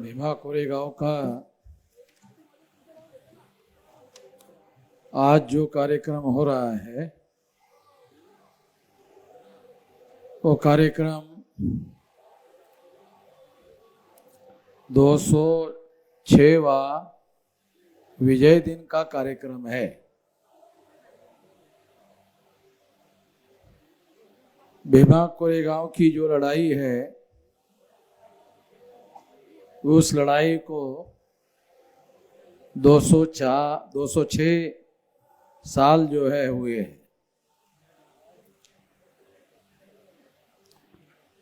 भीमा कोरेगांव का आज जो कार्यक्रम हो रहा है वो कार्यक्रम 206वां विजय दिन का कार्यक्रम है। भीमा कोरेगांव की जो लड़ाई है उस लड़ाई को 206 साल जो है हुए हैं।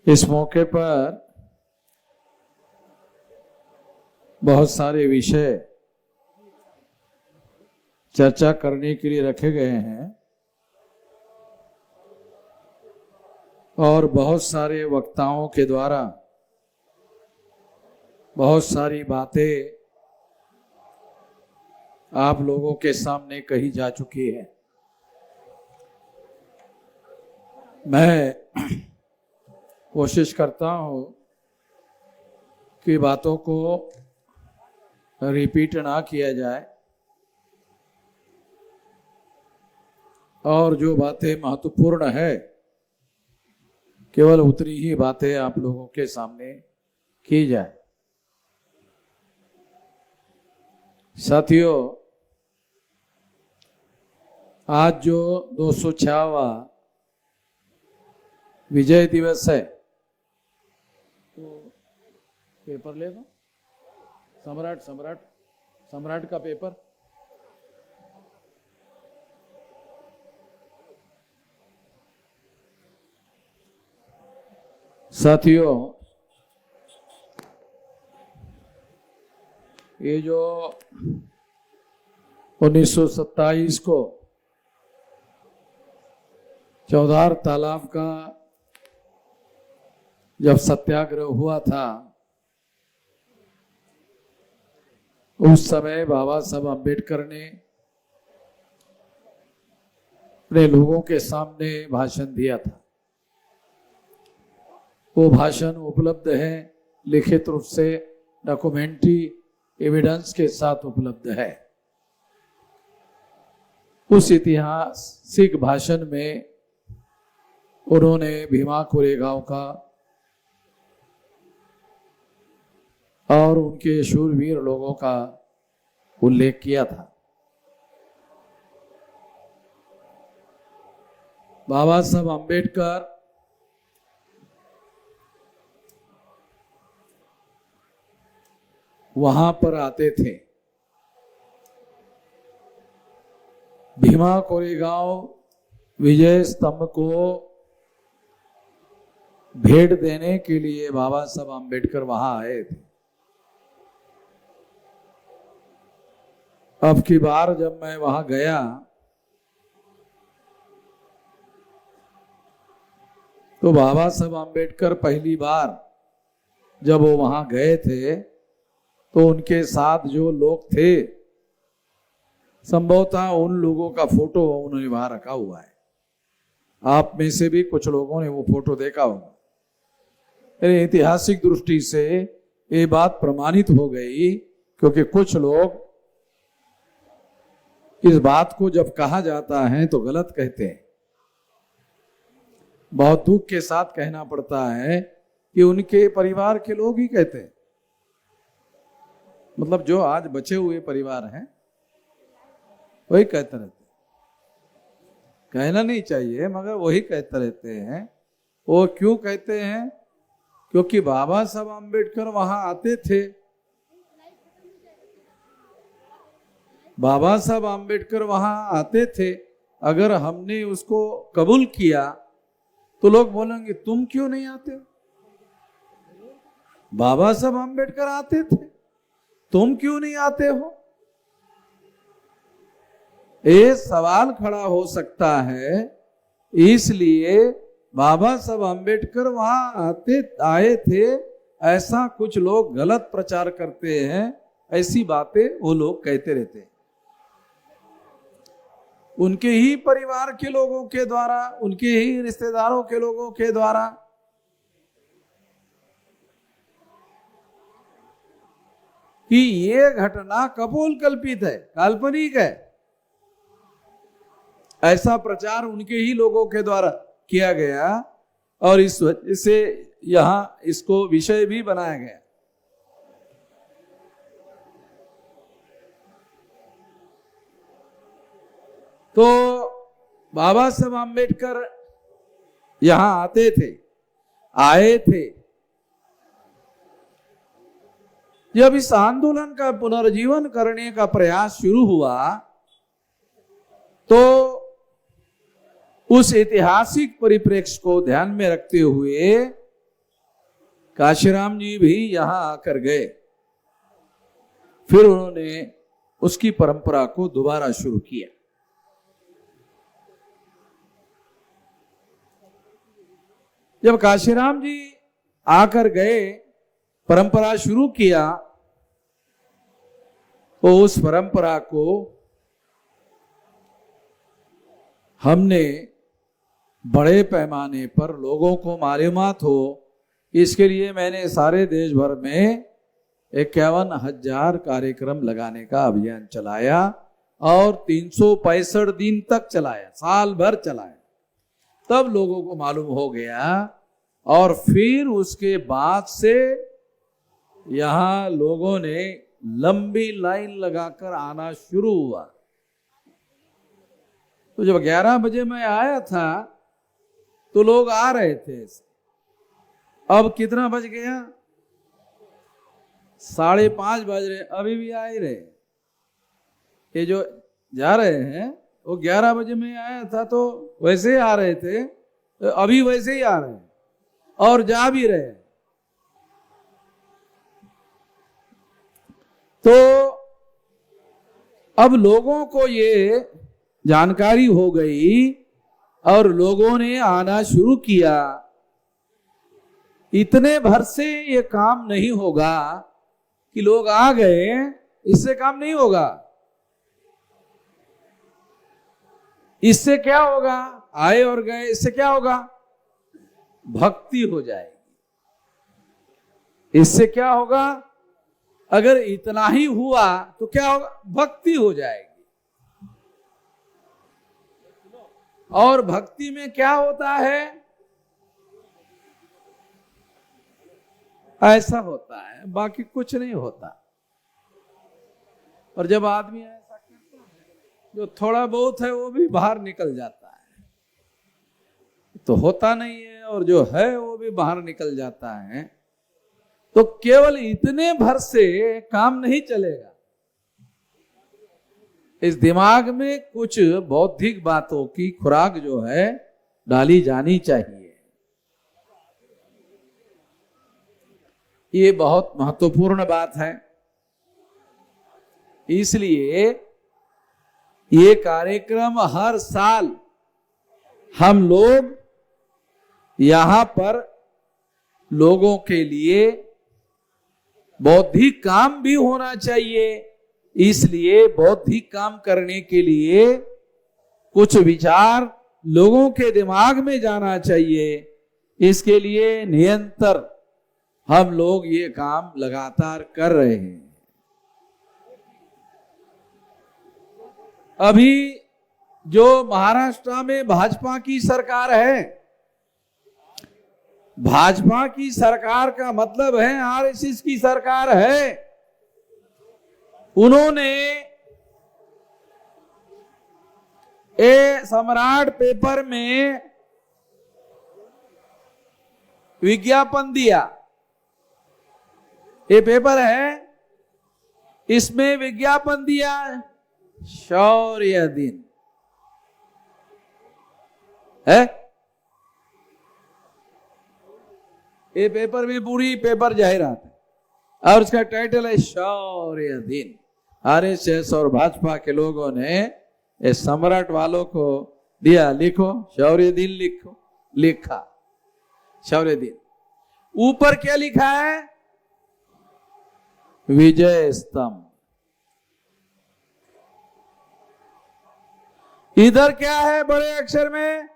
इस मौके पर बहुत सारे विषय चर्चा करने के लिए रखे गए हैं और बहुत सारे वक्ताओं के द्वारा बहुत सारी बातें आप लोगों के सामने कही जा चुकी है। मैं कोशिश करता हूं कि बातों को रिपीट ना किया जाए और जो बातें महत्वपूर्ण है केवल उतनी ही बातें आप लोगों के सामने की जाए। साथियों, आज जो 206वां विजय दिवस है, तो पेपर ले लो, सम्राट का पेपर। साथियों, ये जो 1927 को चौधार तालाब का जब सत्याग्रह हुआ था उस समय बाबा साहब अम्बेडकर ने अपने लोगों के सामने भाषण दिया था। वो भाषण उपलब्ध है, लिखित रूप से डॉक्यूमेंट्री एविडेंस के साथ उपलब्ध है। उस ऐतिहासिक भाषण में उन्होंने भीमा कोरेगांव का और उनके शूरवीर लोगों का उल्लेख किया था। बाबा साहब अम्बेडकर वहां पर आते थे। भीमा कोरेगांव विजय स्तंभ को भेंट देने के लिए बाबा साहब अम्बेडकर वहां आए थे। अब की बार जब मैं वहां गया तो बाबा साहब अम्बेडकर पहली बार जब वो वहां गए थे तो उनके साथ जो लोग थे संभवतः उन लोगों का फोटो उन्होंने वहां रखा हुआ है। आप में से भी कुछ लोगों ने वो फोटो देखा होगा। ऐतिहासिक दृष्टि से ये बात प्रमाणित हो गई, क्योंकि कुछ लोग इस बात को जब कहा जाता है तो गलत कहते हैं। बहुत दुख के साथ कहना पड़ता है कि उनके परिवार के लोग ही कहते हैं, मतलब जो आज बचे हुए परिवार हैं वही कहते रहते हैं। कहना नहीं चाहिए मगर वही कहते रहते हैं। वो क्यों कहते हैं? क्योंकि बाबा साहब अम्बेडकर वहां आते थे। बाबा साहब अम्बेडकर वहां आते थे। अगर हमने उसको कबूल किया तो लोग बोलेंगे तुम क्यों नहीं आते हो? बाबा साहब अम्बेडकर आते थे, तुम क्यों नहीं आते हो? ये सवाल खड़ा हो सकता है। इसलिए बाबा साहब अम्बेडकर वहां आए थे, ऐसा कुछ लोग गलत प्रचार करते हैं। ऐसी बातें वो लोग कहते रहते हैं। उनके ही परिवार के लोगों के द्वारा, उनके ही रिश्तेदारों के लोगों के द्वारा कि ये घटना कपोल कल्पित है, काल्पनिक है। ऐसा प्रचार उनके ही लोगों के द्वारा किया गया और इस वजह से यहां इसको विषय भी बनाया गया। तो बाबा साहब आम्बेडकर यहां आए थे। जब इस आंदोलन का पुनर्जीवन करने का प्रयास शुरू हुआ तो उस ऐतिहासिक परिप्रेक्ष्य को ध्यान में रखते हुए काशीराम जी भी यहां आकर गए। फिर उन्होंने उसकी परंपरा को दोबारा शुरू किया। जब काशीराम जी आकर गए, परंपरा शुरू किया, तो उस परंपरा को हमने बड़े पैमाने पर लोगों को मालूमात हो, इसके लिए मैंने सारे देश भर में 51,000 कार्यक्रम लगाने का अभियान चलाया और 365 दिन तक चलाया, साल भर चलाया। तब लोगों को मालूम हो गया और फिर उसके बाद से यहां लोगों ने लंबी लाइन लगाकर आना शुरू हुआ। तो जब 11 बजे मैं आया था तो लोग आ रहे थे। अब कितना बज गया? 5:30 बज रहे, अभी भी आ ही रहे। ये जो जा रहे हैं वो 11 बजे में आया था तो वैसे ही आ रहे थे, अभी वैसे ही आ रहे हैं और जा भी रहे हैं। तो अब लोगों को ये जानकारी हो गई और लोगों ने आना शुरू किया। इतने भर से ये काम नहीं होगा कि लोग आ गए, इससे काम नहीं होगा। इससे क्या होगा? आए और गए, इससे क्या होगा? भक्ति हो जाएगी। इससे क्या होगा? अगर इतना ही हुआ तो क्या होगा? भक्ति हो जाएगी। और भक्ति में क्या होता है? ऐसा होता है, बाकी कुछ नहीं होता। और जब आदमी ऐसा करता है, जो थोड़ा बहुत है वो भी बाहर निकल जाता है, तो होता नहीं है, और जो है वो भी बाहर निकल जाता है। तो केवल इतने भर से काम नहीं चलेगा। इस दिमाग में कुछ बौद्धिक बातों की खुराक जो है डाली जानी चाहिए। ये बहुत महत्वपूर्ण बात है। इसलिए ये कार्यक्रम हर साल हम लोग यहां पर लोगों के लिए बौद्धिक काम भी होना चाहिए। इसलिए बौद्धिक काम करने के लिए कुछ विचार लोगों के दिमाग में जाना चाहिए। इसके लिए निरंतर हम लोग ये काम लगातार कर रहे हैं। अभी जो महाराष्ट्र में भाजपा की सरकार है, भाजपा की सरकार का मतलब है आरएसएस की सरकार है। उन्होंने सम्राट पेपर में विज्ञापन दिया। ये पेपर है, इसमें विज्ञापन दिया शौर्य दिन है। ये पेपर में पूरी पेपर जाहिरात है और उसका टाइटल है शौर्य दिन। आरएसएस और भाजपा के लोगों ने ये सम्राट वालों को दिया, लिखो शौर्य दिन, लिखा शौर्य दिन। ऊपर क्या लिखा है? विजय स्तंभ। इधर क्या है बड़े अक्षर में?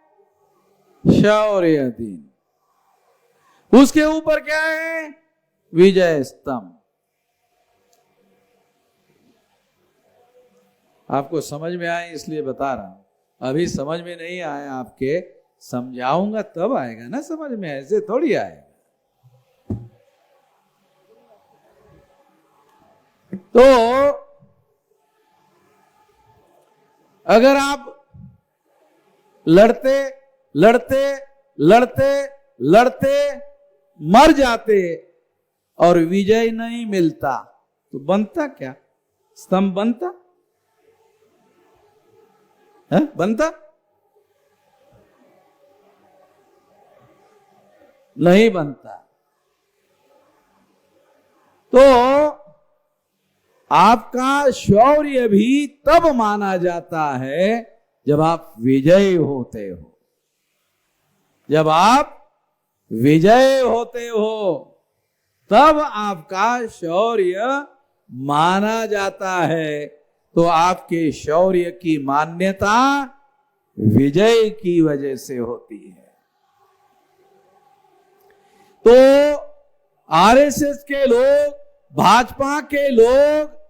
शौर्य दिन। उसके ऊपर क्या है? विजय स्तंभ। आपको समझ में आए इसलिए बता रहा हूं। अभी समझ में नहीं आए आपके, समझाऊंगा तब आएगा ना समझ में, ऐसे थोड़ी आएगा। तो अगर आप लड़ते लड़ते लड़ते लड़ते मर जाते और विजय नहीं मिलता तो बनता क्या? स्तंभ बनता है? बनता नहीं बनता। तो आपका शौर्य भी तब माना जाता है जब आप विजयी होते हो। जब आप विजय होते हो तब आपका शौर्य माना जाता है। तो आपके शौर्य की मान्यता विजय की वजह से होती है। तो आरएसएस के लोग, भाजपा के लोग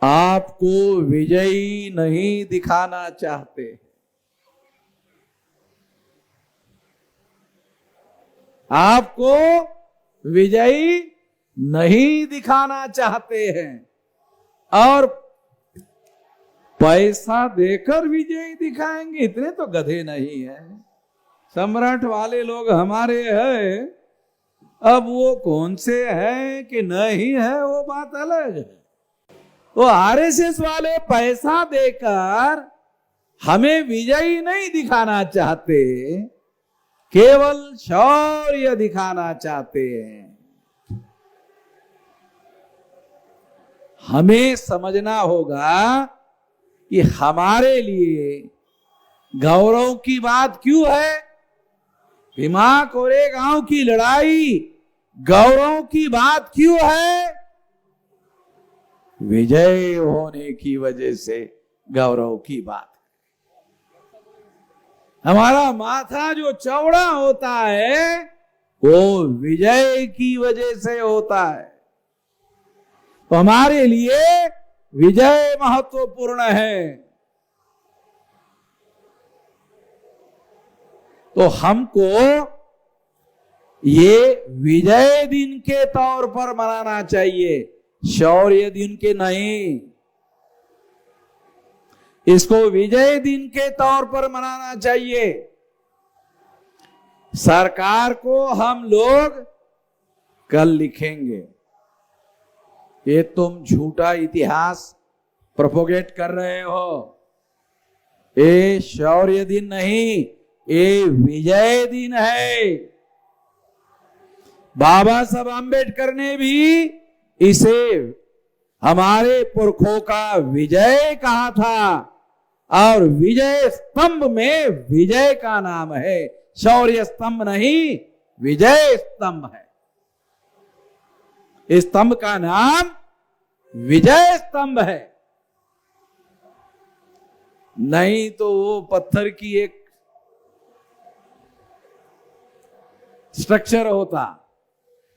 आपको विजयी नहीं दिखाना चाहते। आपको विजयी नहीं दिखाना चाहते हैं और पैसा देकर विजयी दिखाएंगे। इतने तो गधे नहीं है। सम्राट वाले लोग हमारे हैं, अब वो कौन से हैं कि नहीं है वो बात अलग है। तो आरएसएस वाले पैसा देकर हमें विजयी नहीं दिखाना चाहते, केवल शौर्य दिखाना चाहते हैं। हमें समझना होगा कि हमारे लिए गौरव की बात क्यों है। भीमा कोरेगांव की लड़ाई गौरव की बात क्यों है? विजय होने की वजह से गौरव की बात। हमारा माथा जो चौड़ा होता है वो विजय की वजह से होता है। तो हमारे लिए विजय महत्वपूर्ण है। तो हमको ये विजय दिन के तौर पर मनाना चाहिए, शौर्य दिन के नहीं। इसको विजय दिन के तौर पर मनाना चाहिए। सरकार को हम लोग कल लिखेंगे, ये तुम झूठा इतिहास प्रोपोगेट कर रहे हो, ये शौर्य दिन नहीं, ये विजय दिन है। बाबा साहब आंबेडकर ने भी इसे हमारे पुरखों का विजय कहा था और विजय स्तंभ में विजय का नाम है, शौर्य स्तंभ नहीं, विजय स्तंभ है। इस स्तंभ का नाम विजय स्तंभ है। नहीं तो वो पत्थर की एक स्ट्रक्चर होता।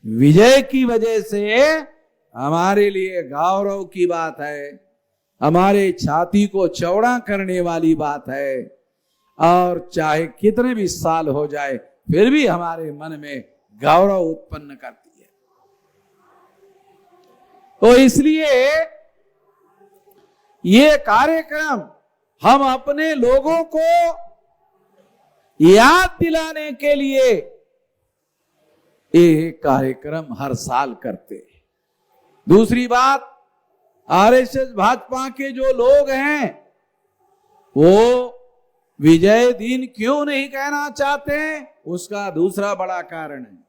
विजय की वजह से हमारे लिए गौरव की बात है, हमारे छाती को चौड़ा करने वाली बात है। और चाहे कितने भी साल हो जाए फिर भी हमारे मन में गौरव उत्पन्न करती है। तो इसलिए ये कार्यक्रम हम अपने लोगों को याद दिलाने के लिए ये कार्यक्रम हर साल करते हैं। दूसरी बात, आरएसएस भाजपा के जो लोग हैं वो विजय दिन क्यों नहीं कहना चाहते, उसका दूसरा बड़ा कारण है।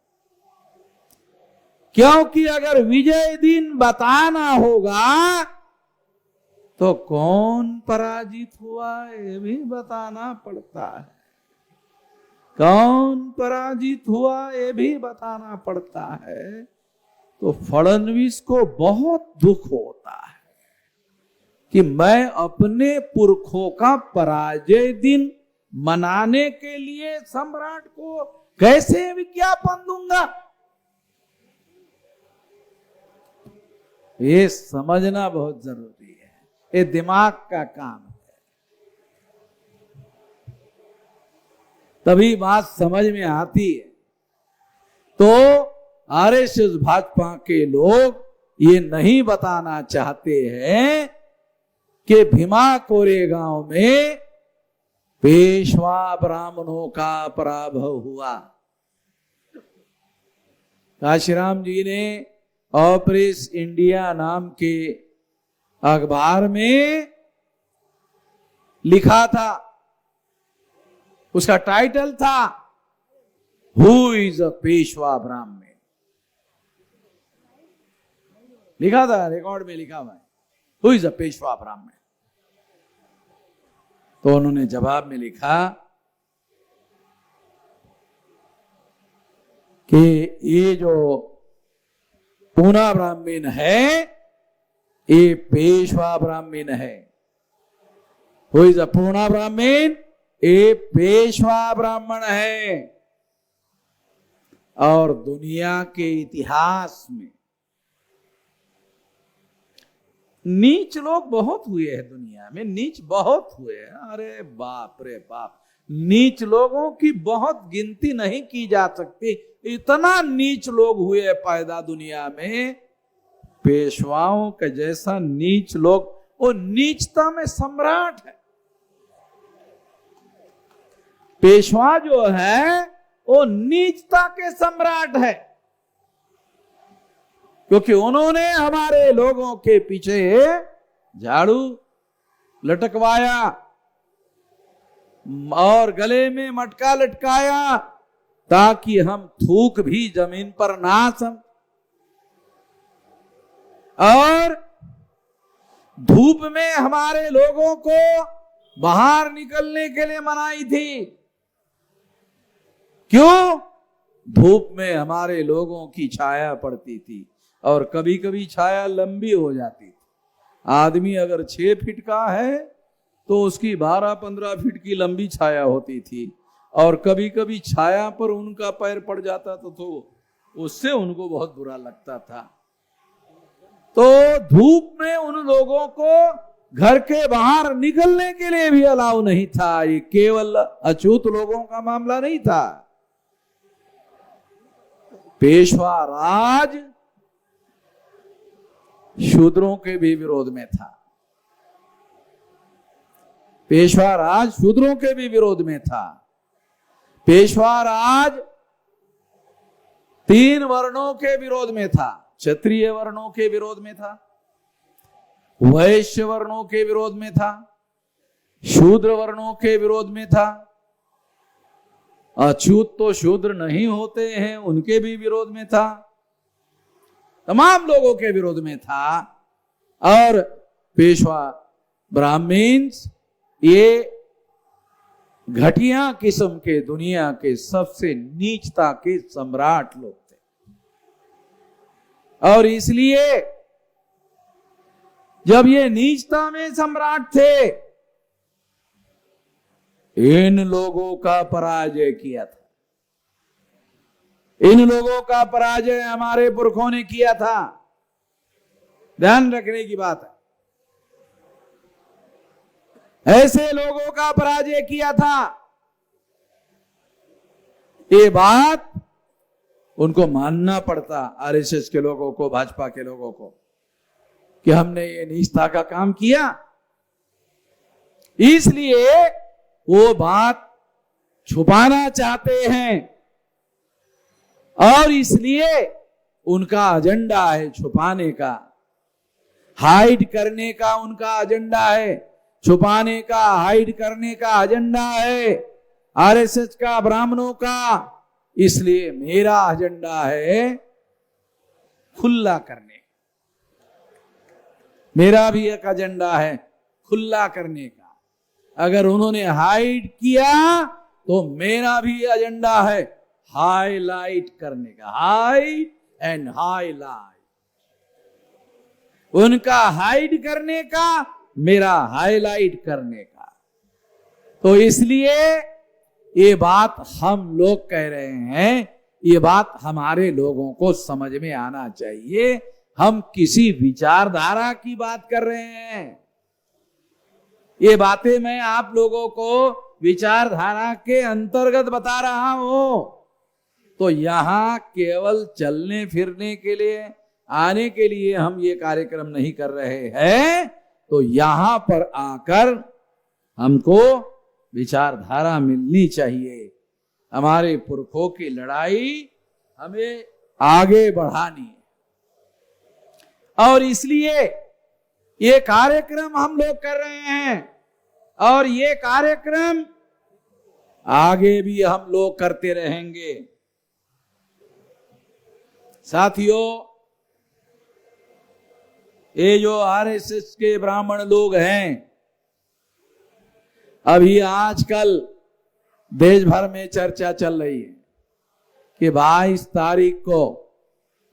क्योंकि अगर विजय दिन बताना होगा तो कौन पराजित हुआ ये भी बताना पड़ता है, कौन पराजित हुआ ये भी बताना पड़ता है। तो फडणवीस को बहुत दुख होता है कि मैं अपने पुरखों का पराजय दिन मनाने के लिए सम्राट को कैसे विज्ञापन दूंगा। ये समझना बहुत जरूरी है। ये दिमाग का काम है। तभी बात समझ में आती है। तो आरएसएस भाजपा के लोग ये नहीं बताना चाहते हैं कि भीमा कोरेगांव में पेशवा ब्राह्मणों का पराभव हुआ। काशीराम जी ने ऑपरेस इंडिया नाम के अखबार में लिखा था, उसका टाइटल था हु इज अ पेशवा ब्राह्मण। लिखा था, रिकॉर्ड में लिखा हुआ है, हु इज अ पेशवा ब्राह्मण। तो उन्होंने जवाब में लिखा कि ये जो पूना ब्राह्मण है ये पेशवा ब्राह्मण है। हु इज अ पूना ब्राह्मण, ये पेशवा ब्राह्मण है। और दुनिया के इतिहास में नीच लोग बहुत हुए हैं, दुनिया में नीच बहुत हुए हैं। अरे बाप रे बाप, नीच लोगों की बहुत गिनती नहीं की जा सकती। इतना नीच लोग हुए पैदा दुनिया में। पेशवाओं के जैसा नीच लोग, वो नीचता में सम्राट है। पेशवा जो है वो नीचता के सम्राट है, क्योंकि उन्होंने हमारे लोगों के पीछे झाड़ू लटकवाया और गले में मटका लटकाया ताकि हम थूक भी जमीन पर ना सम, और धूप में हमारे लोगों को बाहर निकलने के लिए मनाई थी। क्यों? धूप में हमारे लोगों की छाया पड़ती थी और कभी कभी छाया लंबी हो जाती थी। आदमी अगर 6 फीट का है तो उसकी 12-15 फीट की लंबी छाया होती थी, और कभी कभी छाया पर उनका पैर पड़ जाता तो उससे उनको बहुत बुरा लगता था। तो धूप में उन लोगों को घर के बाहर निकलने के लिए भी अलाउ नहीं था। ये केवल अछूत लोगों का मामला नहीं था। पेशवा राज शूद्रों के भी विरोध में था। पेशवा राज शूद्रों के भी विरोध में था। पेशवा राज 3 वर्णों के विरोध में था। क्षत्रिय वर्णों के विरोध में था, वैश्य वर्णों के विरोध में था, शूद्र वर्णों के विरोध में था। अछूत तो शूद्र नहीं होते हैं, उनके भी विरोध में था। तमाम लोगों के विरोध में था। और पेशवा ब्राह्मण्स ये घटिया किस्म के दुनिया के सबसे नीचता के सम्राट लोग थे। और इसलिए जब ये नीचता में सम्राट थे, इन लोगों का पराजय किया था। इन लोगों का पराजय हमारे पुरखों ने किया था। ध्यान रखने की बात है, ऐसे लोगों का पराजय किया था। ये बात उनको मानना पड़ता, आरएसएस के लोगों को, भाजपा के लोगों को, कि हमने ये नीचता का काम किया। इसलिए वो बात छुपाना चाहते हैं, और इसलिए उनका एजेंडा है छुपाने का, हाइड करने का उनका एजेंडा है, छुपाने का, हाइड करने का एजेंडा है आरएसएस का, ब्राह्मणों का। इसलिए मेरा एजेंडा है खुला करने, मेरा भी एक एजेंडा है खुला करने का। अगर उन्होंने हाइड किया तो मेरा भी एजेंडा है हाईलाइट करने का, हाइड एंड हाईलाइट। उनका हाइड करने का, मेरा हाईलाइट करने का। तो इसलिए ये बात हम लोग कह रहे हैं, ये बात हमारे लोगों को समझ में आना चाहिए। हम किसी विचारधारा की बात कर रहे हैं, ये बातें मैं आप लोगों को विचारधारा के अंतर्गत बता रहा हूं। तो यहां केवल चलने फिरने के लिए, आने के लिए हम ये कार्यक्रम नहीं कर रहे हैं। तो यहां पर आकर हमको विचारधारा मिलनी चाहिए। हमारे पुरखों की लड़ाई हमें आगे बढ़ानी है, और इसलिए ये कार्यक्रम हम लोग कर रहे हैं, और ये कार्यक्रम आगे भी हम लोग करते रहेंगे। साथियों, ये जो आरएसएस के ब्राह्मण लोग हैं, अभी आजकल देश भर में चर्चा चल रही है कि 22 तारीख को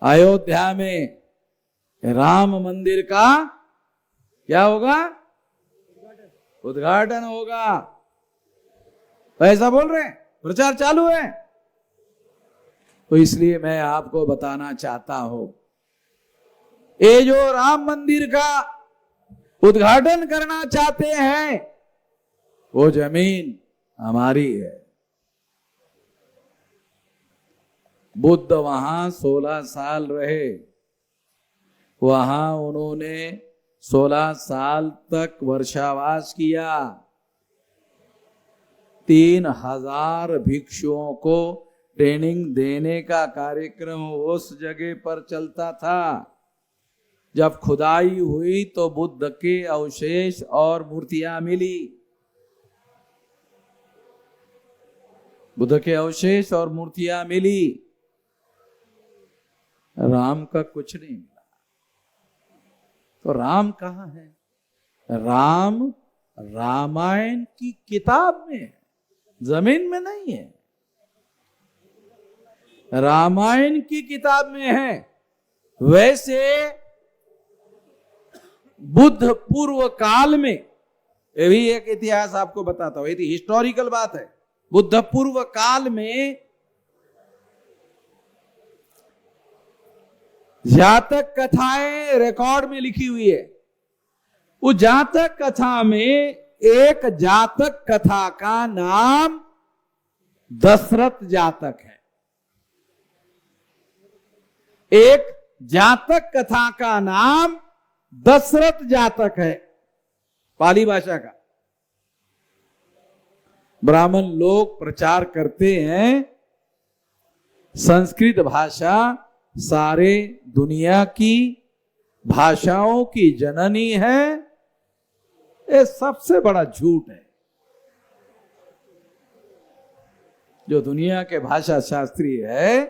अयोध्या में राम मंदिर का क्या होगा? उद्घाटन होगा। तो ऐसा बोल रहे हैं, प्रचार चालू है। तो इसलिए मैं आपको बताना चाहता हूं, ये जो राम मंदिर का उद्घाटन करना चाहते हैं, वो जमीन हमारी है। बुद्ध वहां 16 साल रहे, वहां उन्होंने 16 साल तक वर्षावास किया। 3000 भिक्षुओं को ट्रेनिंग देने का कार्यक्रम उस जगह पर चलता था। जब खुदाई हुई तो बुद्ध के अवशेष और मूर्तियां मिली। बुद्ध के अवशेष और मूर्तियां मिली, राम का कुछ नहीं मिला। तो राम कहां है? राम रामायण की किताब में है, जमीन में नहीं है। रामायण की किताब में है। वैसे बुद्ध पूर्व काल में, ये भी एक इतिहास आपको बताता हूं, ये हिस्टोरिकल बात है। बुद्ध पूर्व काल में जातक कथाएं रिकॉर्ड में लिखी हुई है। उस जातक कथा में एक जातक कथा का नाम दशरथ जातक है। एक जातक कथा का नाम दशरथ जातक है, पाली भाषा का। ब्राह्मण लोग प्रचार करते हैं संस्कृत भाषा सारे दुनिया की भाषाओं की जननी है। ये सबसे बड़ा झूठ है। जो दुनिया के भाषा शास्त्री है,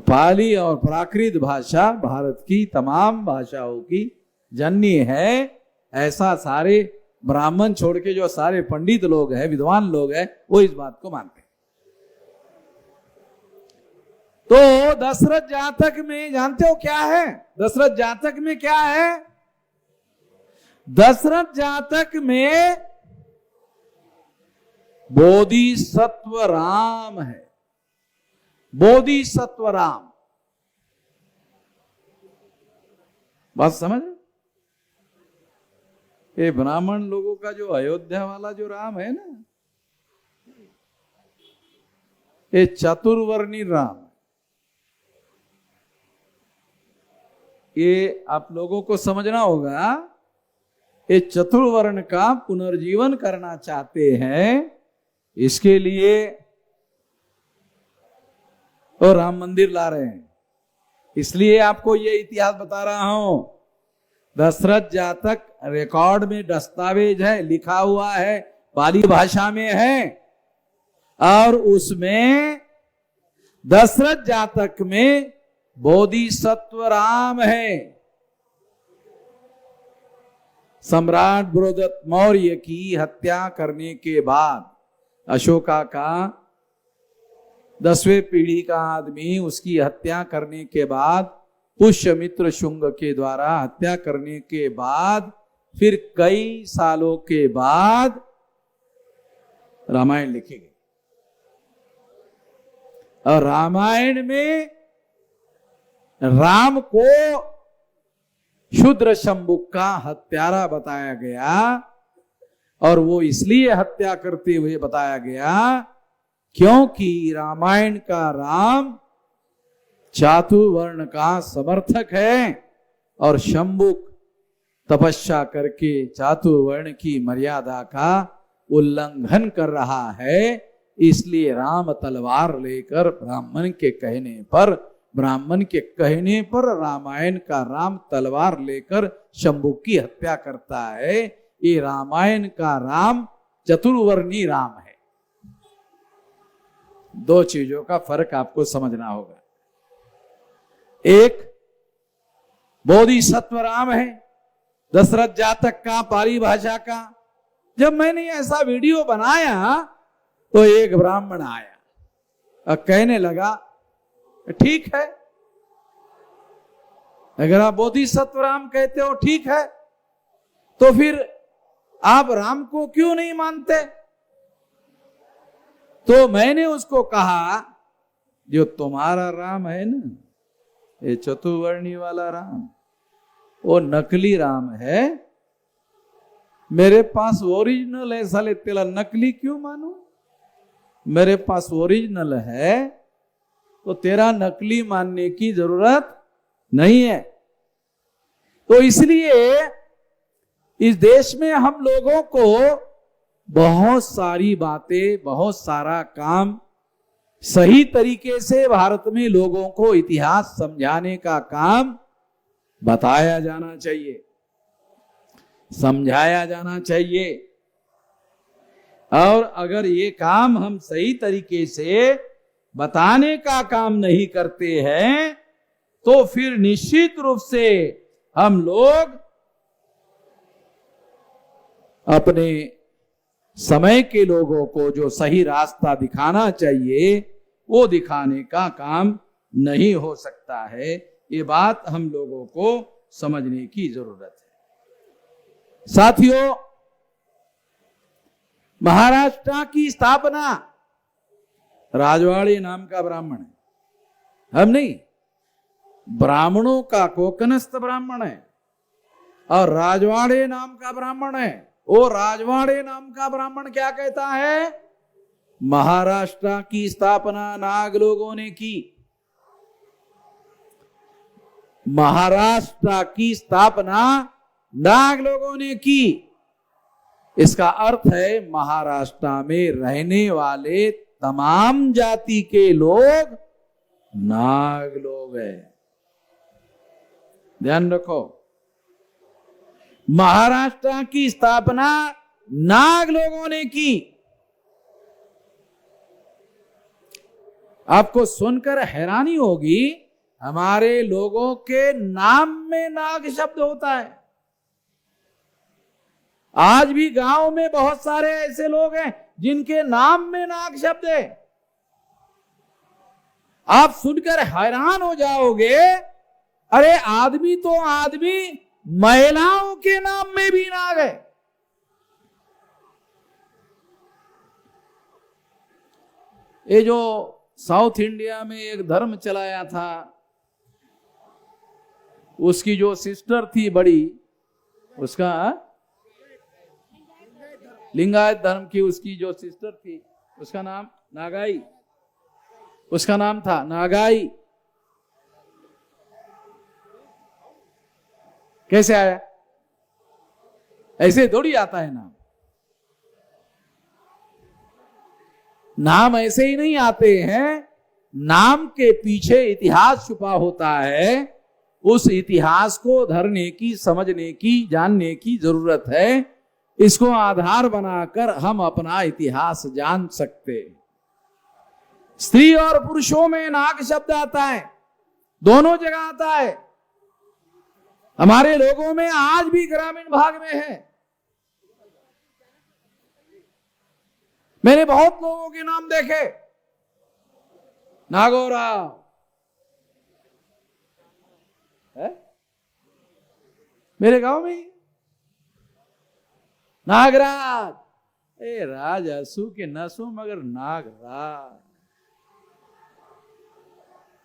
पाली और प्राकृत भाषा भारत की तमाम भाषाओं की जननी है, ऐसा सारे ब्राह्मण छोड़ के जो सारे पंडित लोग हैं, विद्वान लोग हैं, वो इस बात को मानते हैं। तो दशरथ जातक में जानते हो क्या है? दशरथ जातक में क्या है? दशरथ जातक में बोधिसत्व राम है। बोधिसत्व राम, बात समझ? ये ब्राह्मण लोगों का जो अयोध्या वाला जो राम है ना, ये चतुर्वर्णी राम। ये आप लोगों को समझना होगा। ये चतुर्वर्ण का पुनर्जीवन करना चाहते हैं, इसके लिए तो राम मंदिर ला रहे हैं। इसलिए आपको ये इतिहास बता रहा हूं। दशरथ जातक रिकॉर्ड में दस्तावेज है, लिखा हुआ है, पाली भाषा में है, और उसमें दशरथ जातक में बोधिसत्व राम है। सम्राट बृहदत्त मौर्य की हत्या करने के बाद, अशोका का 10वें पीढ़ी का आदमी, उसकी हत्या करने के बाद, पुष्यमित्र शुंग के द्वारा हत्या करने के बाद, फिर कई सालों के बाद रामायण लिखी गई। और रामायण में राम को शूद्र शंभुक का हत्यारा बताया गया, और वो इसलिए हत्या करते हुए बताया गया क्योंकि रामायण का राम चातुवर्ण का समर्थक है और शंभुक तपस्या करके चातुवर्ण की मर्यादा का उल्लंघन कर रहा है। इसलिए राम तलवार लेकर ब्राह्मण के कहने पर रामायण का राम तलवार लेकर शंभुक की हत्या करता है। ये रामायण का राम चतुर्वर्णी राम है। दो चीजों का फर्क आपको समझना होगा। एक बोधिसत्व राम है, दशरथ जातक का, पाली भाषा का। जब मैंने ऐसा वीडियो बनाया तो एक ब्राह्मण आया और कहने लगा ठीक है, अगर आप बोधिसत्व राम कहते हो ठीक है, तो फिर आप राम को क्यों नहीं मानते? तो मैंने उसको कहा जो तुम्हारा राम है ना, ये चतुर्वर्णी वाला राम, वो नकली राम है। मेरे पास ओरिजिनल है, साले तेरा नकली क्यों मानूं? मेरे पास ओरिजिनल है तो तेरा नकली मानने की जरूरत नहीं है। तो इसलिए इस देश में हम लोगों को बहुत सारी बातें, बहुत सारा काम सही तरीके से भारत में लोगों को इतिहास समझाने का काम बताया जाना चाहिए, समझाया जाना चाहिए। और अगर ये काम हम सही तरीके से बताने का काम नहीं करते हैं तो फिर निश्चित रूप से हम लोग अपने समय के लोगों को जो सही रास्ता दिखाना चाहिए वो दिखाने का काम नहीं हो सकता है। ये बात हम लोगों को समझने की जरूरत है। साथियों, महाराष्ट्र की स्थापना राजवाड़े नाम का ब्राह्मण है, हम नहीं, ब्राह्मणों का कोकनस्थ ब्राह्मण है और राजवाड़े नाम का ब्राह्मण है। वो राजवाड़े नाम का ब्राह्मण क्या कहता है? महाराष्ट्र की स्थापना नाग लोगों ने की। महाराष्ट्र की स्थापना नाग लोगों ने की। इसका अर्थ है महाराष्ट्र में रहने वाले तमाम जाति के लोग नाग लोग हैं। ध्यान रखो, महाराष्ट्र की स्थापना नाग लोगों ने की। आपको सुनकर हैरानी होगी, हमारे लोगों के नाम में नाग शब्द होता है। आज भी गांव में बहुत सारे ऐसे लोग हैं जिनके नाम में नाग शब्द है। आप सुनकर हैरान हो जाओगे, अरे आदमी तो आदमी, महिलाओं के नाम में भी नाग है। ये जो साउथ इंडिया में एक धर्म चलाया था, उसकी जो सिस्टर थी बड़ी, उसका लिंगायत धर्म की उसकी जो सिस्टर थी, उसका नाम नागाई, उसका नाम था नागाई। कैसे आया? ऐसे थोड़ी आता है नाम। नाम ऐसे ही नहीं आते हैं, नाम के पीछे इतिहास छुपा होता है। उस इतिहास को धरने की, समझने की, जानने की जरूरत है। इसको आधार बनाकर हम अपना इतिहास जान सकते। स्त्री और पुरुषों में नाग शब्द आता है, दोनों जगह आता है। हमारे लोगों में आज भी ग्रामीण भाग में है। मैंने बहुत लोगों के नाम देखे, नागोरा है मेरे गांव में, नागराज, ए राज असू के नसू मगर नागराज,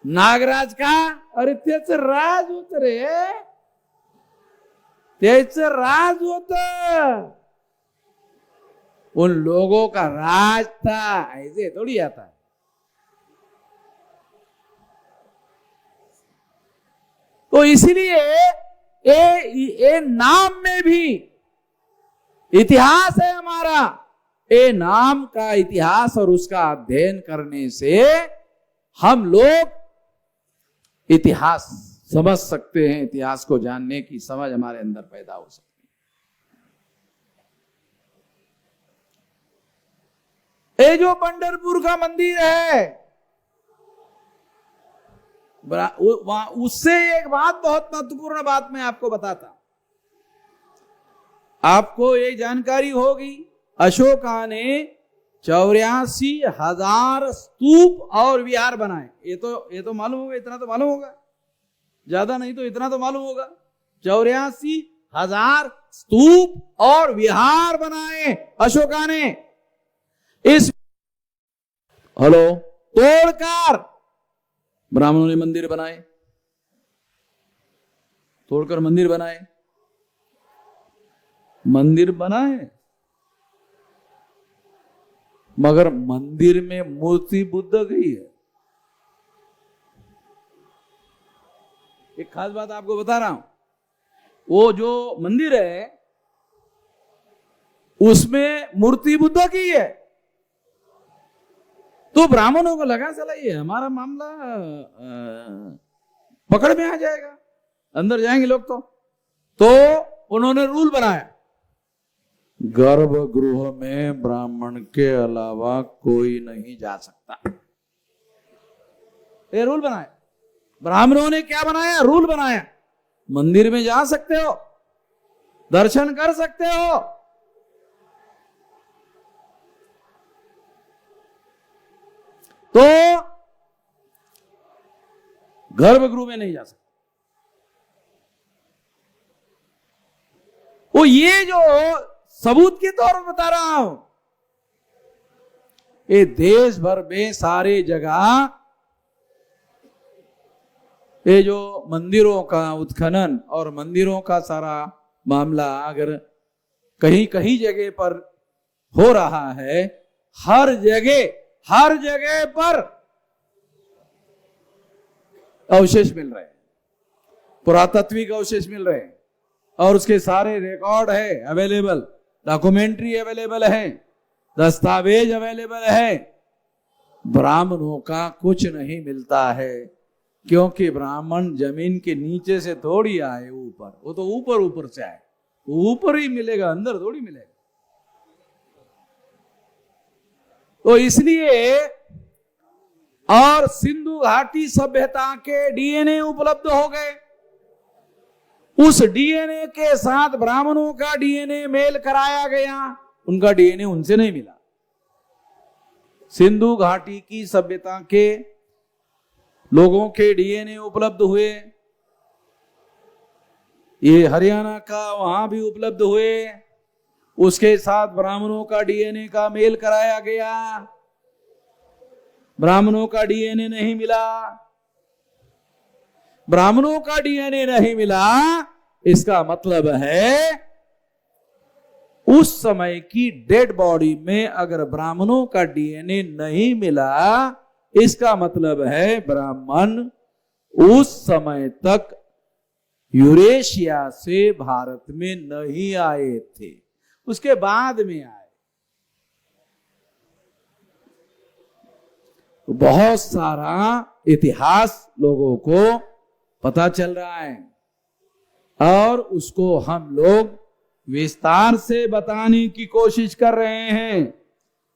नागराज का, अरे त्याच राज होत रे, त्याच राज होत। उन लोगों का राज था, ऐसे थोड़ी आता है। तो इसलिए ये नाम में भी इतिहास है हमारा। ये नाम का इतिहास और उसका अध्ययन करने से हम लोग इतिहास समझ सकते हैं, इतिहास को जानने की समझ हमारे अंदर पैदा हो सकती है। ये जो पंढरपुर का मंदिर है, उससे एक बात, बहुत महत्वपूर्ण बात मैं आपको बताता। आपको ये जानकारी होगी, अशोका ने 84,000 स्तूप और विहार बनाए। ये तो मालूम होगा, इतना तो मालूम होगा, ज्यादा नहीं तो इतना तो मालूम होगा। 84,000 स्तूप और विहार बनाए अशोका ने। इस तोड़कर ब्राह्मणों ने मंदिर बनाए, तोड़कर मंदिर बनाए, मंदिर बनाए, मगर मंदिर में मूर्ति बुद्ध गई है। एक खास बात आपको बता रहा हूं, वो जो मंदिर है उसमें मूर्ति बुद्ध की है। तो ब्राह्मणों को लगा चला ये हमारा मामला पकड़ में आ जाएगा, अंदर जाएंगे लोग। तो उन्होंने रूल बनाया, गर्भगृह में ब्राह्मण के अलावा कोई नहीं जा सकता। ये रूल बनाया ब्राह्मणों ने। क्या बनाया? रूल बनाया। मंदिर में जा सकते हो, दर्शन कर सकते हो, तो गर्भगृह में नहीं जा सकते। वो ये जो सबूत के तौर पर बता रहा हूं, ये देश भर में सारे जगह ये जो मंदिरों का उत्खनन और मंदिरों का सारा मामला अगर कहीं कहीं जगह पर हो रहा है, हर जगह पर अवशेष मिल रहे हैं, पुरातात्विक अवशेष मिल रहे हैं, और उसके सारे रिकॉर्ड है अवेलेबल, डॉक्यूमेंट्री अवेलेबल है, दस्तावेज अवेलेबल है। ब्राह्मणों का कुछ नहीं मिलता है, क्योंकि ब्राह्मण जमीन के नीचे से थोड़ी आए ऊपर, वो तो ऊपर से आए, ऊपर ही मिलेगा, अंदर थोड़ी मिलेगा। तो इसलिए, और सिंधु घाटी सभ्यता के डीएनए उपलब्ध हो गए। उस डीएनए के साथ ब्राह्मणों का डीएनए मेल कराया गया, उनका डीएनए उनसे नहीं मिला। सिंधु घाटी की सभ्यता के लोगों के डीएनए उपलब्ध हुए, ये हरियाणा का वहां भी उपलब्ध हुए, उसके साथ ब्राह्मणों का डीएनए का मेल कराया गया, ब्राह्मणों का डीएनए नहीं मिला। ब्राह्मणों का डीएनए नहीं मिला, इसका मतलब है उस समय की डेड बॉडी में अगर ब्राह्मणों का डीएनए नहीं मिला, इसका मतलब है ब्राह्मण उस समय तक यूरेशिया से भारत में नहीं आए थे, उसके बाद में आए। बहुत सारा इतिहास लोगों को पता चल रहा है, और उसको हम लोग विस्तार से बताने की कोशिश कर रहे हैं।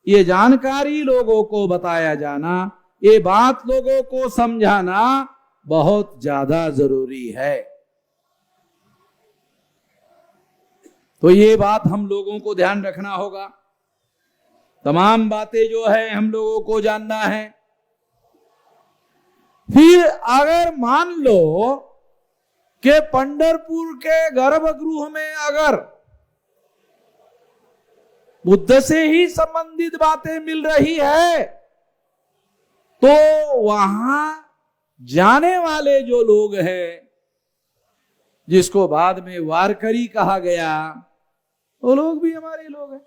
ये जानकारी लोगों को बताया जाना, ये बात लोगों को समझाना बहुत ज्यादा जरूरी है। तो ये बात हम लोगों को ध्यान रखना होगा। तमाम बातें जो है हम लोगों को जानना है। फिर अगर मान लो कि पंढरपुर के गर्भगृह में अगर बुद्ध से ही संबंधित बातें मिल रही है, तो वहां जाने वाले जो लोग हैं, जिसको बाद में वारकरी कहा गया, वो लोग भी हमारे लोग हैं।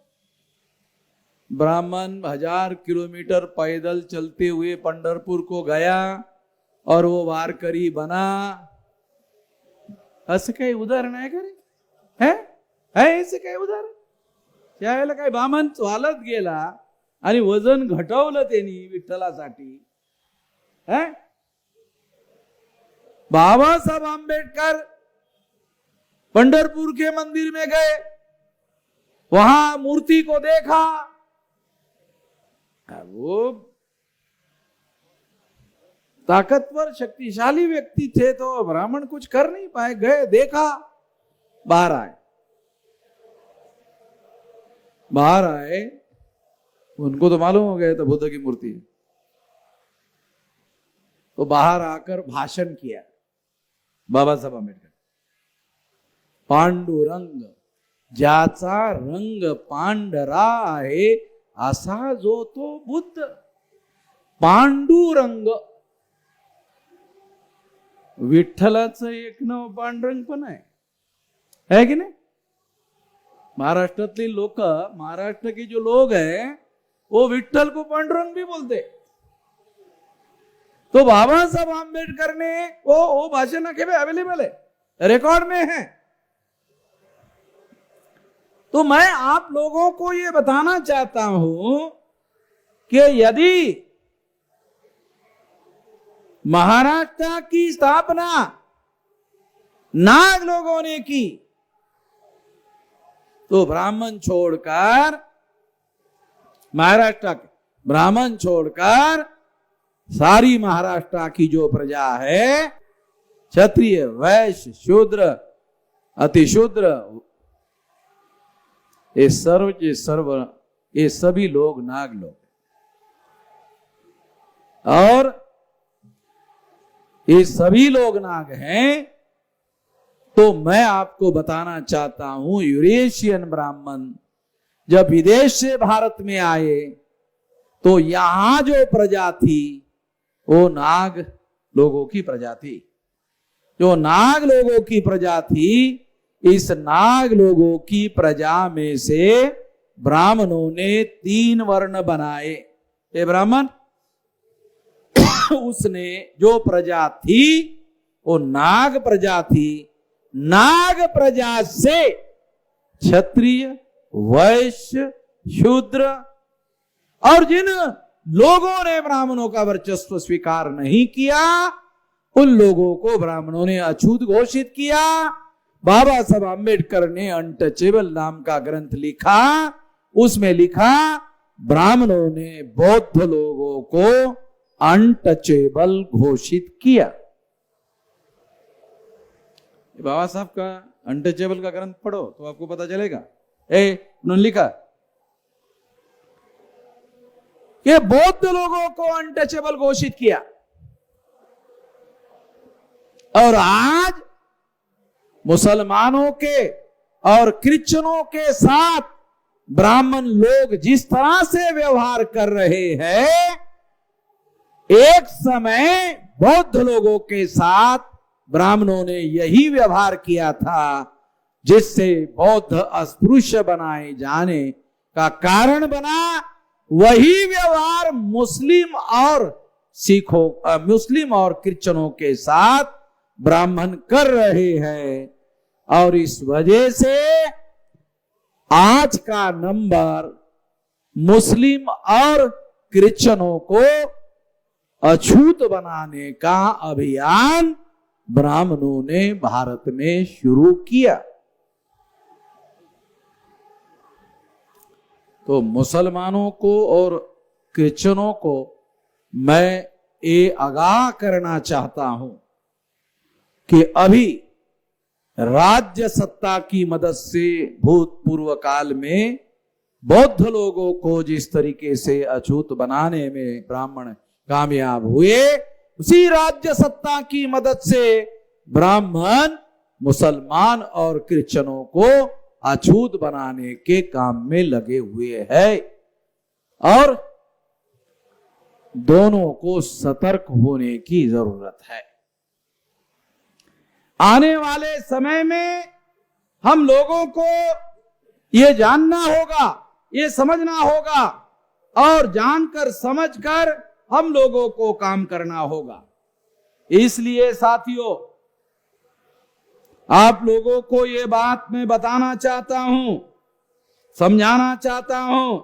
ब्राह्मण 1000 किलोमीटर पैदल चलते हुए पंढरपुर को गया और वो वारकरी बना, असं काही उदाहरण आहे का रे? है असं काही उदाहरण? त्यावेळेला काही ब्राह्मण चालत गेला आणि वजन घटवलं त्यांनी विठ्ठलासाठी. बाबा साहब आंबेडकर पंढरपुर के मंदिर में गए, वहां मूर्ति को देखा, वो ताकतवर शक्तिशाली व्यक्ति थे तो ब्राह्मण कुछ कर नहीं पाए. गए, देखा, बाहर आए, उनको तो मालूम हो गया था बुद्ध की मूर्ति है. तो बाहर आकर भाषण किया बाबा साहब आंबेडकर. पांडुरंग ज्याचा रंग पांढरा आहे असा जो तो बुद्ध. पांडुरंग, विठ्ठलाचं एक नाव पांडुरंग पण है कि नहीं? महाराष्ट्रातले लोक, महाराष्ट्र के जो लोग हैं वो विठ्ठल को पांडुरंग भी बोलते. तो बाबा साहब आंबेडकर ने वो भाषण के भी अवेलेबल है, रिकॉर्ड में है. तो मैं आप लोगों को ये बताना चाहता हूं कि यदि महाराष्ट्र की स्थापना नाग लोगों ने की तो ब्राह्मण छोड़कर, महाराष्ट्र के ब्राह्मण छोड़कर सारी महाराष्ट्र की जो प्रजा है, क्षत्रिय, वैश्य, शूद्र, अतिशूद्र, ये सर्व ये सभी लोग नाग लोग. और ये सभी लोग नाग हैं. तो मैं आपको बताना चाहता हूं, यूरेशियन ब्राह्मण जब विदेश से भारत में आए तो यहां जो प्रजा थी वो नाग लोगों की प्रजा थी. जो नाग लोगों की प्रजा थी, इस नाग लोगों की प्रजा में से ब्राह्मणों ने 3 वर्ण बनाए. ये ब्राह्मण उसने जो प्रजा थी वो नाग प्रजा थी. नाग प्रजा से क्षत्रिय, वैश्य, शूद्र और जिन लोगों ने ब्राह्मणों का वर्चस्व स्वीकार नहीं किया उन लोगों को ब्राह्मणों ने अछूत घोषित किया. बाबा साहब आंबेडकर ने अनटचेबल नाम का ग्रंथ लिखा. उसमें लिखा, ब्राह्मणों ने बौद्ध लोगों को अनटचेबल घोषित किया. बाबा साहब का अनटचेबल का ग्रंथ पढ़ो तो आपको पता चलेगा. उन्होंने लिखा कि बौद्ध लोगों को अनटचेबल घोषित किया. और आज मुसलमानों के और क्रिश्चियनों के साथ ब्राह्मण लोग जिस तरह से व्यवहार कर रहे हैं, एक समय बौद्ध लोगों के साथ ब्राह्मणों ने यही व्यवहार किया था, जिससे बौद्ध अस्पृश्य बनाए जाने का कारण बना. वही व्यवहार मुस्लिम और सिखों, मुस्लिम और क्रिश्चियनों के साथ ब्राह्मण कर रहे हैं. और इस वजह से आज का नंबर मुस्लिम और क्रिश्चियनों को अछूत बनाने का अभियान ब्राह्मणों ने भारत में शुरू किया. तो मुसलमानों को और क्रिश्चियनों को मैं ये आगाह करना चाहता हूं कि अभी राज्य सत्ता की मदद से भूतपूर्व काल में बौद्ध लोगों को जिस तरीके से अछूत बनाने में ब्राह्मण कामयाब हुए, उसी राज्य सत्ता की मदद से ब्राह्मण मुसलमान और क्रिश्चियनों को अछूत बनाने के काम में लगे हुए हैं. और दोनों को सतर्क होने की जरूरत है. आने वाले समय में हम लोगों को ये जानना होगा, ये समझना होगा और जानकर समझकर हम लोगों को काम करना होगा। इसलिए साथियों, आप लोगों को ये बात मैं बताना चाहता हूं, समझाना चाहता हूं।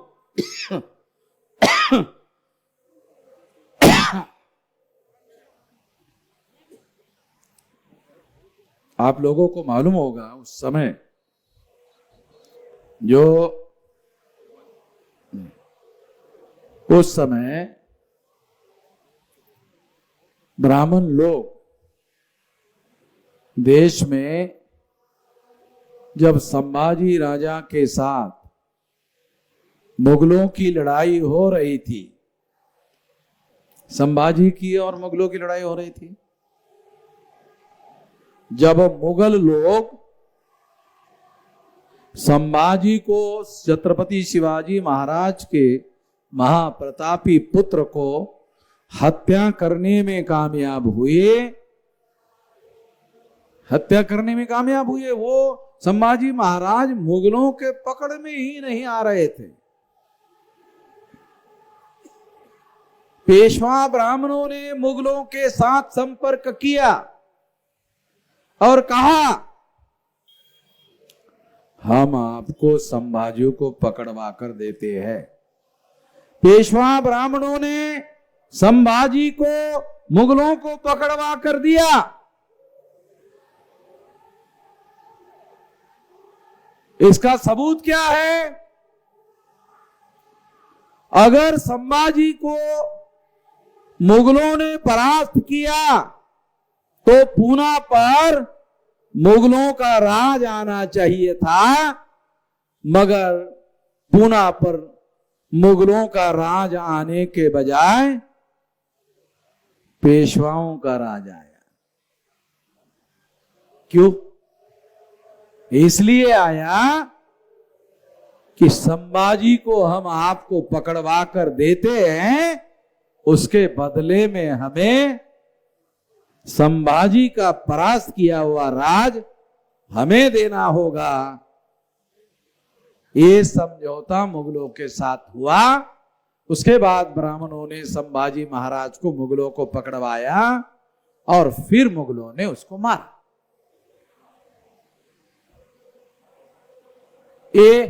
आप लोगों को मालूम होगा उस समय ब्राह्मण लोग देश में जब संभाजी राजा के साथ मुगलों की लड़ाई हो रही थी, संभाजी की और मुगलों की लड़ाई हो रही थी, जब मुगल लोग संभाजी को, छत्रपति शिवाजी महाराज के महाप्रतापी पुत्र को हत्या करने में कामयाब हुए, वो संभाजी महाराज मुगलों के पकड़ में ही नहीं आ रहे थे। पेशवा ब्राह्मणों ने मुगलों के साथ संपर्क किया और कहा, हम आपको संभाजी को पकड़वा कर देते हैं। पेशवा ब्राह्मणों ने संभाजी को मुगलों को पकड़वा कर दिया। इसका सबूत क्या है? अगर संभाजी को मुगलों ने परास्त किया तो पूना पर मुगलों का राज आना चाहिए था, मगर पूना पर मुगलों का राज आने के बजाय पेशवाओं का राज आया। क्यों? इसलिए आया कि संभाजी को हम आपको पकड़वा कर देते हैं, उसके बदले में हमें संभाजी का परास्त किया हुआ राज हमें देना होगा। ये समझौता मुगलों के साथ हुआ। उसके बाद ब्राह्मणों ने संभाजी महाराज को मुगलों को पकड़वाया और फिर मुगलों ने उसको मारा। ये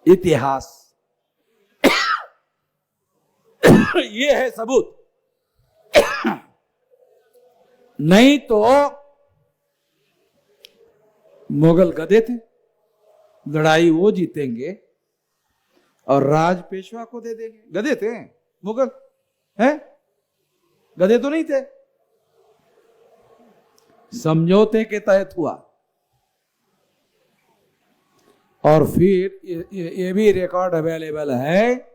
इतिहास ये है सबूत। नहीं तो मुगल गधे थे, लड़ाई वो जीतेंगे और राज पेशवा को दे देंगे। गधे थे मुगल, है? गधे तो नहीं थे। समझौते के तहत हुआ। और फिर ये भी रिकॉर्ड अवेलेबल है,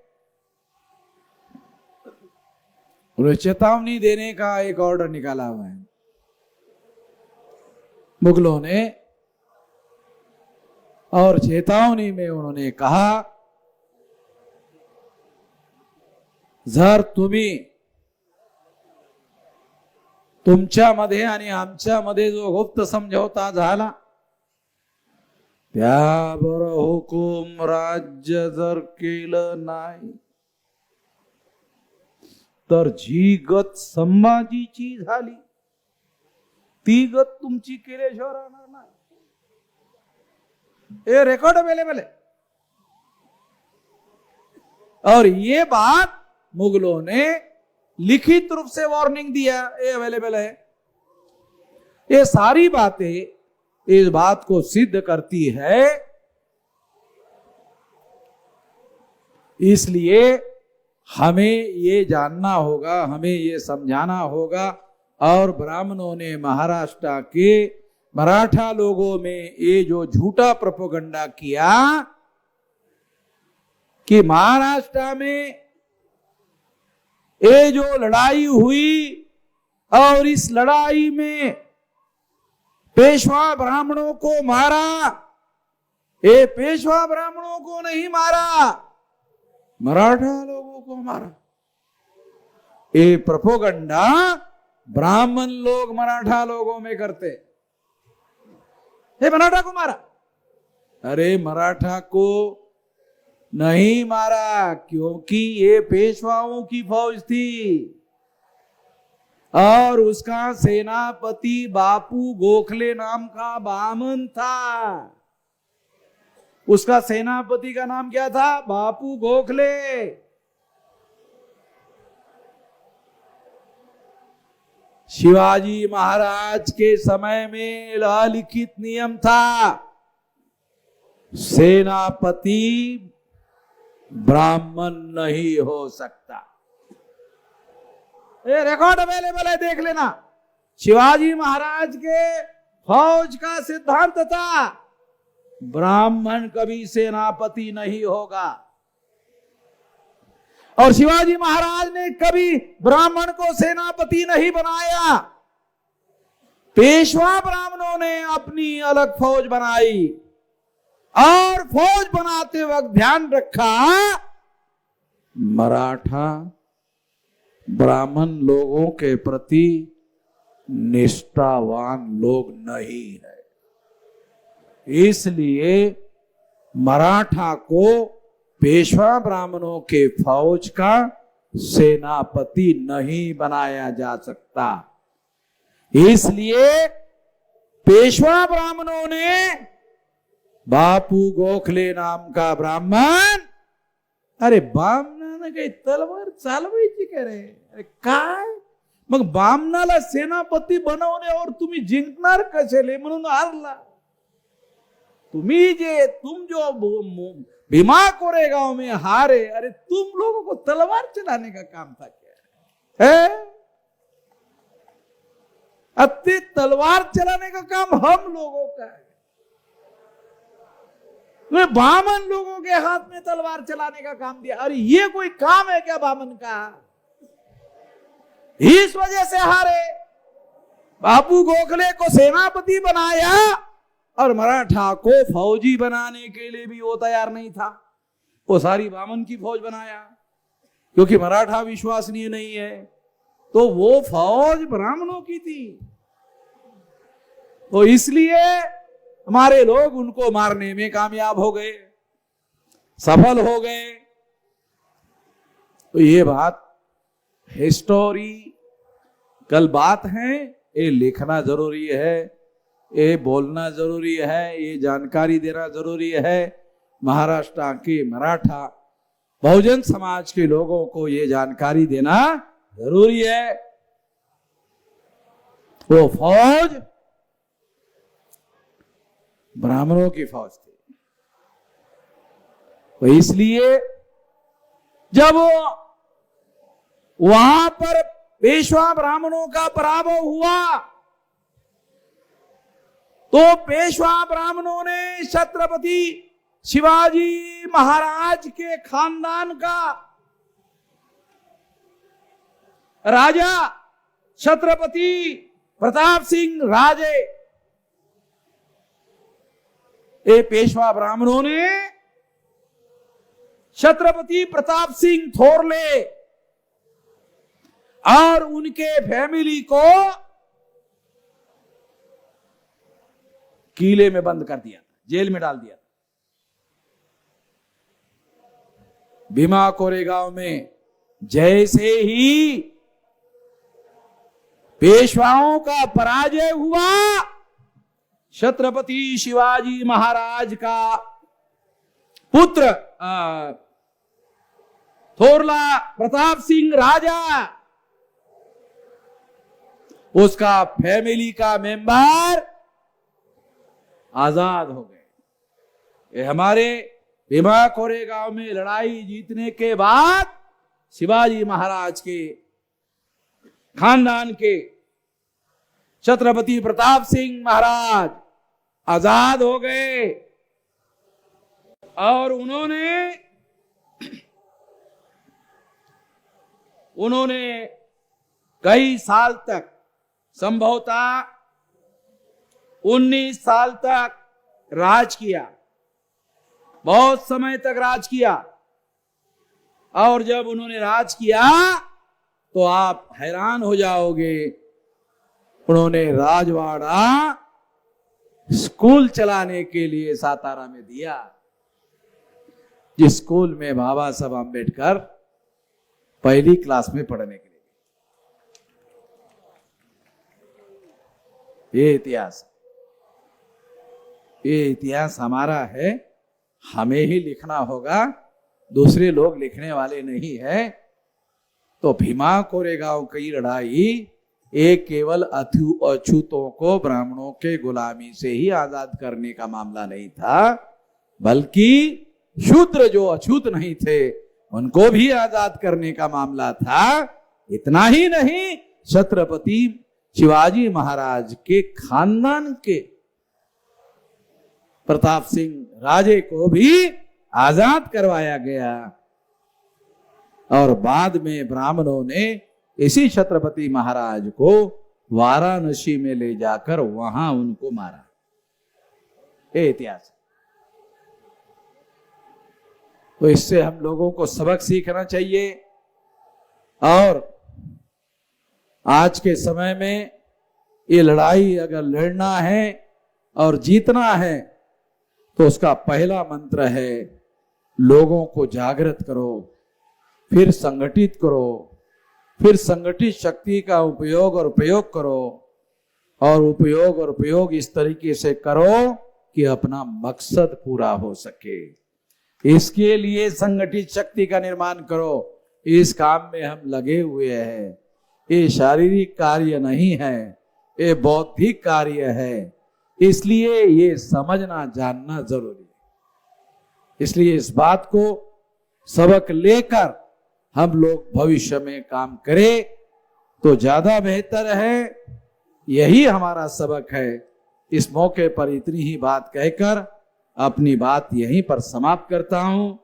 उन्हें चेतावनी देने का एक ऑर्डर निकाला हुआ है मुगलों ने, और चेतावनी में उन्होंने कहा, जर तुम्ही तुमच्यामध्ये आणि आमच्यामध्ये जो गुप्त समझौता झाला त्यावर हुकूम राज्य जर केलं नाही तर जी गत संभाजीची झाली ती गत तुमची केल्याशिवाय राहणार नाही। ये रिकॉर्ड अवेलेबल है। और ये बात मुगलों ने लिखित रूप से वार्निंग दिया, ये अवेलेबल है। ये सारी बातें इस बात को सिद्ध करती है। इसलिए हमें ये जानना होगा, हमें ये समझाना होगा। और ब्राह्मणों ने महाराष्ट्र के मराठा लोगों में ये जो झूठा प्रोपेगेंडा किया कि महाराष्ट्र में ये जो लड़ाई हुई और इस लड़ाई में पेशवा ब्राह्मणों को मारा, ये पेशवा ब्राह्मणों को नहीं मारा, मराठा लोगों को मारा। ये प्रोपेगेंडा ब्राह्मण लोग मराठा लोगों में करते, ये मराठा को मारा। अरे मराठा को नहीं मारा, क्योंकि ये पेशवाओं की फौज थी और उसका सेनापति बापू गोखले नाम का बामन था। उसका सेनापति का नाम क्या था? बापू गोखले। शिवाजी महाराज के समय में अलिखित नियम था, सेनापति ब्राह्मण नहीं हो सकता। ये रिकॉर्ड अवेलेबल है, देख लेना। शिवाजी महाराज के फौज का सिद्धांत था, ब्राह्मण कभी सेनापति नहीं होगा। और शिवाजी महाराज ने कभी ब्राह्मण को सेनापति नहीं बनाया। पेशवा ब्राह्मणों ने अपनी अलग फौज बनाई और फौज बनाते वक्त ध्यान रखा, मराठा ब्राह्मण लोगों के प्रति निष्ठावान लोग नहीं है, इसलिए मराठा को पेशवा ब्राह्मणों के फौज का सेनापति नहीं बनाया जा सकता। इसलिए पेशवा ब्राह्मणों ने बापू गोखले नाम का ब्राह्मण, अरे बामणानं काही तलवार चालवायची का रे? अरे काय मग बामणाला सेनापती बनवण्यावर तुम्ही जिंकणार कशाले? म्हणून हारला तुम्ही। तुम जो भीमा कोरेगांव में हारे, अरे तुम लोगों को तलवार चलाने का काम था क्या है? अति तलवार चलाने का काम हम लोगों का है। बामन लोगों के हाथ में तलवार चलाने का काम दिया। अरे ये कोई काम है क्या बामन का? इस वजह से हारे। बापू गोखले को सेनापति बनाया और मराठा को फौजी बनाने के लिए भी वो तैयार नहीं था। वो सारी बामन की फौज बनाया, क्योंकि मराठा विश्वसनीय नहीं है, तो वो फौज ब्राह्मणों की थी। तो इसलिए हमारे लोग उनको मारने में कामयाब हो गए, सफल हो गए। तो ये बात हिस्टोरिकल बात है, ये लिखना जरूरी है, ये बोलना जरूरी है, ये जानकारी देना जरूरी है। महाराष्ट्र के मराठा बहुजन समाज के लोगों को ये जानकारी देना जरूरी है। वो फौज ब्राह्मणों की फौज थी। तो इसलिए जब वहां पर पेशवा ब्राह्मणों का पराभव हुआ, तो पेशवा ब्राह्मणों ने छत्रपति शिवाजी महाराज के खानदान का राजा छत्रपति प्रताप सिंह राजे, ये पेशवा ब्राह्मणों ने छत्रपति प्रताप सिंह थोरले और उनके फैमिली को किले में बंद कर दिया था, जेल में डाल दिया था। भीमा कोरेगांव में जैसे ही पेशवाओं का पराजय हुआ, छत्रपति शिवाजी महाराज का पुत्र थोरला प्रताप सिंह राजा, उसका फैमिली का मेंबर आजाद हो गए। ये हमारे भीमा कोरेगांव में लड़ाई जीतने के बाद शिवाजी महाराज के खानदान के छत्रपति प्रताप सिंह महाराज आजाद हो गए और उन्होंने कई साल तक, संभवतः 19 साल तक राज किया, बहुत समय तक राज किया। और जब उन्होंने राज किया तो आप हैरान हो जाओगे, उन्होंने राजवाड़ा स्कूल चलाने के लिए सातारा में दिया। जिस स्कूल में बाबा साहब आम्बेडकर पहली क्लास में पढ़ने के लिए। ये इतिहास हमारा है, हमें ही लिखना होगा, दूसरे लोग लिखने वाले नहीं है। तो भीमा कोरेगांव की लड़ाई एक केवल अछूतों को ब्राह्मणों के गुलामी से ही आजाद करने का मामला नहीं था, बल्कि शूद्र जो अछूत नहीं थे उनको भी आजाद करने का मामला था। इतना ही नहीं, छत्रपति शिवाजी महाराज के खानदान के प्रताप सिंह राजे को भी आजाद करवाया गया। और बाद में ब्राह्मणों ने इसी छत्रपति महाराज को वाराणसी में ले जाकर वहां उनको मारा। ये इतिहास। तो इससे हम लोगों को सबक सीखना चाहिए। और आज के समय में ये लड़ाई अगर लड़ना है और जीतना है तो उसका पहला मंत्र है लोगों को जागृत करो, फिर संगठित करो, फिर संगठित शक्ति का उपयोग और प्रयोग करो, और उपयोग और प्रयोग इस तरीके से करो कि अपना मकसद पूरा हो सके। इसके लिए संगठित शक्ति का निर्माण करो। इस काम में हम लगे हुए हैं। ये शारीरिक कार्य नहीं है, ये बौद्धिक कार्य है। इसलिए ये समझना जानना जरूरी है। इसलिए इस बात को सबक लेकर हम लोग भविष्य में काम करें तो ज्यादा बेहतर है। यही हमारा सबक है। इस मौके पर इतनी ही बात कहकर अपनी बात यहीं पर समाप्त करता हूं।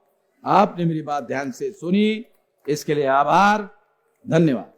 आपने मेरी बात ध्यान से सुनी, इसके लिए आभार, धन्यवाद।